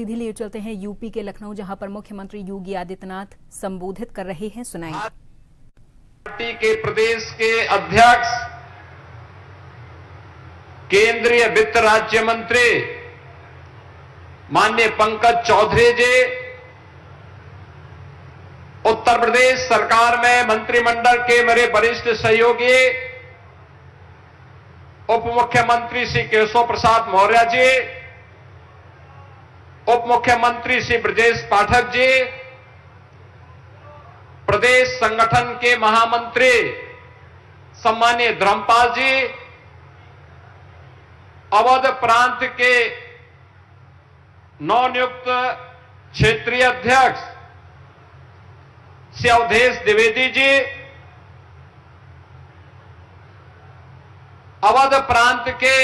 सीधे लिए चलते हैं यूपी के लखनऊ, जहां पर मुख्यमंत्री योगी आदित्यनाथ संबोधित कर रहे हैं। सुनाएंगे। पार्टी के प्रदेश के अध्यक्ष, केंद्रीय वित्त राज्य मंत्री माननीय पंकज चौधरी जी, उत्तर प्रदेश सरकार में मंत्रिमंडल के मेरे वरिष्ठ सहयोगी उप मुख्यमंत्री श्री केशव प्रसाद मौर्य जी, उप मुख्यमंत्री श्री ब्रजेश पाठक जी, प्रदेश संगठन के महामंत्री सम्मानीय धर्मपाल जी, अवध प्रांत के नवनियुक्त क्षेत्रीय अध्यक्ष श्री अवधेश द्विवेदी जी, अवध प्रांत के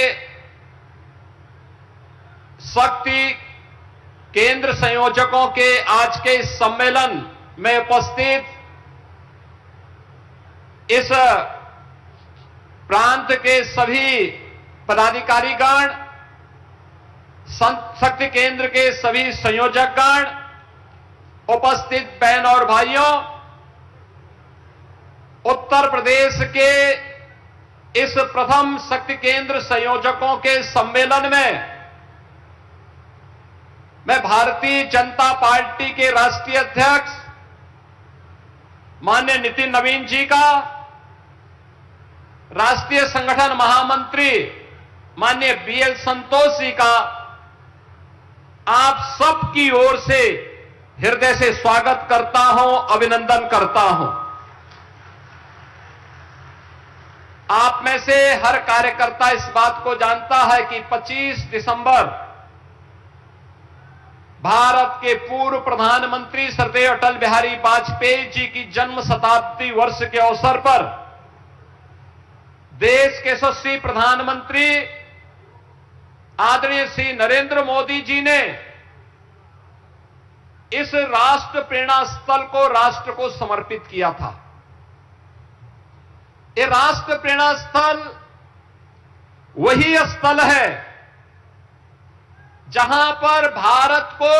शक्ति केंद्र संयोजकों के आज के इस सम्मेलन में उपस्थित इस प्रांत के सभी पदाधिकारीगण, शक्ति केंद्र के सभी संयोजकगण, उपस्थित बहन और भाइयों, उत्तर प्रदेश के इस प्रथम शक्ति केंद्र संयोजकों के सम्मेलन में मैं भारतीय जनता पार्टी के राष्ट्रीय अध्यक्ष माननीय नितिन नवीन जी का, राष्ट्रीय संगठन महामंत्री माननीय बीएल संतोष जी का आप सबकी ओर से हृदय से स्वागत करता हूं, अभिनंदन करता हूं। आप में से हर कार्यकर्ता इस बात को जानता है कि 25 दिसंबर भारत के पूर्व प्रधानमंत्री श्रद्धेय अटल बिहारी वाजपेयी जी की जन्म शताब्दी वर्ष के अवसर पर देश के यशस्वी प्रधानमंत्री आदरणीय श्री नरेंद्र मोदी जी ने इस राष्ट्र प्रेरणा स्थल को राष्ट्र को समर्पित किया था। ये राष्ट्र प्रेरणा स्थल वही स्थल है जहां पर भारत को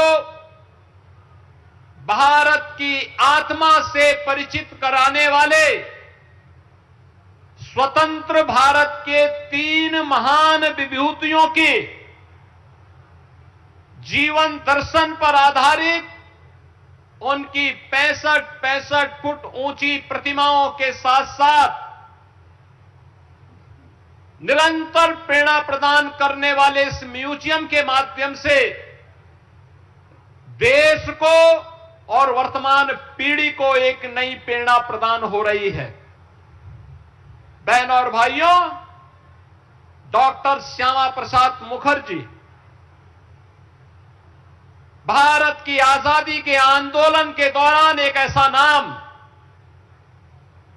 भारत की आत्मा से परिचित कराने वाले स्वतंत्र भारत के 3 महान विभूतियों के जीवन दर्शन पर आधारित उनकी 65 फुट ऊंची प्रतिमाओं के साथ साथ निरंतर प्रेरणा प्रदान करने वाले इस म्यूजियम के माध्यम से देश को और वर्तमान पीढ़ी को एक नई प्रेरणा प्रदान हो रही है। बहन और भाइयों, डॉक्टर श्यामा प्रसाद मुखर्जी भारत की आजादी के आंदोलन के दौरान एक ऐसा नाम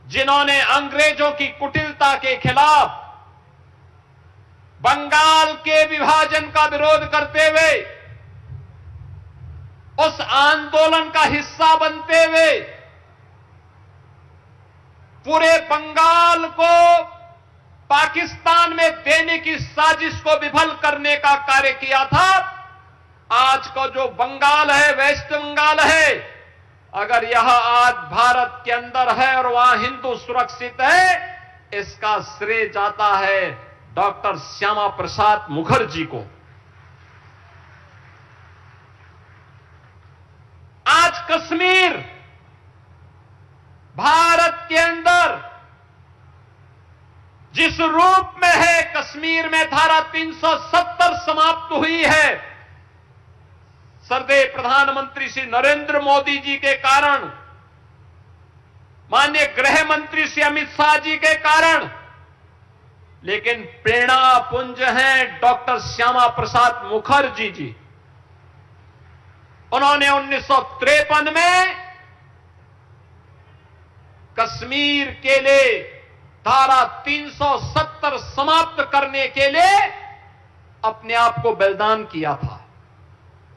जिन्होंने अंग्रेजों की कुटिलता के खिलाफ बंगाल के विभाजन का विरोध करते हुए उस आंदोलन का हिस्सा बनते हुए पूरे बंगाल को पाकिस्तान में देने की साजिश को विफल करने का कार्य किया था। आज का जो बंगाल है, वेस्ट बंगाल है, अगर यह आज भारत के अंदर है और वहां हिंदू सुरक्षित है, इसका श्रेय जाता है डॉक्टर श्यामा प्रसाद मुखर्जी को। आज कश्मीर भारत के अंदर जिस रूप में है, कश्मीर में धारा 370 समाप्त हुई है, श्रद्धेय प्रधानमंत्री श्री नरेंद्र मोदी जी के कारण, माननीय गृह मंत्री श्री अमित शाह जी के कारण, लेकिन प्रेरणा पुंज हैं डॉक्टर श्यामा प्रसाद मुखर्जी जी। उन्होंने 1953 में कश्मीर के लिए धारा 370 समाप्त करने के लिए अपने आप को बलिदान किया था।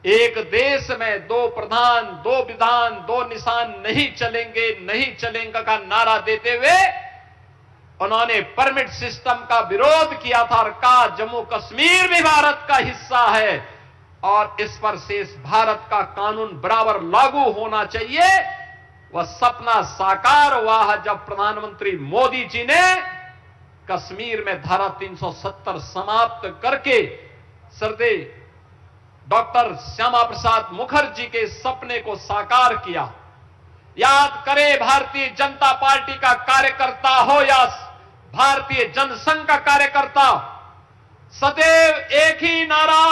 एक देश में 2 प्रधान, 2 विधान, 2 निशान नहीं चलेंगे का नारा देते हुए उन्होंने परमिट सिस्टम का विरोध किया था और कहा जम्मू कश्मीर भी भारत का हिस्सा है। और इस पर शेष भारत का कानून बराबर लागू होना चाहिए, वह सपना साकार हुआ है जब प्रधानमंत्री मोदी जी ने कश्मीर में धारा 370 समाप्त करके श्रद्धेय डॉक्टर श्यामा प्रसाद मुखर्जी के सपने को साकार किया। याद करें, भारतीय जनता पार्टी का कार्यकर्ता हो या भारतीय जनसंघ का कार्यकर्ता, सदैव एक ही नारा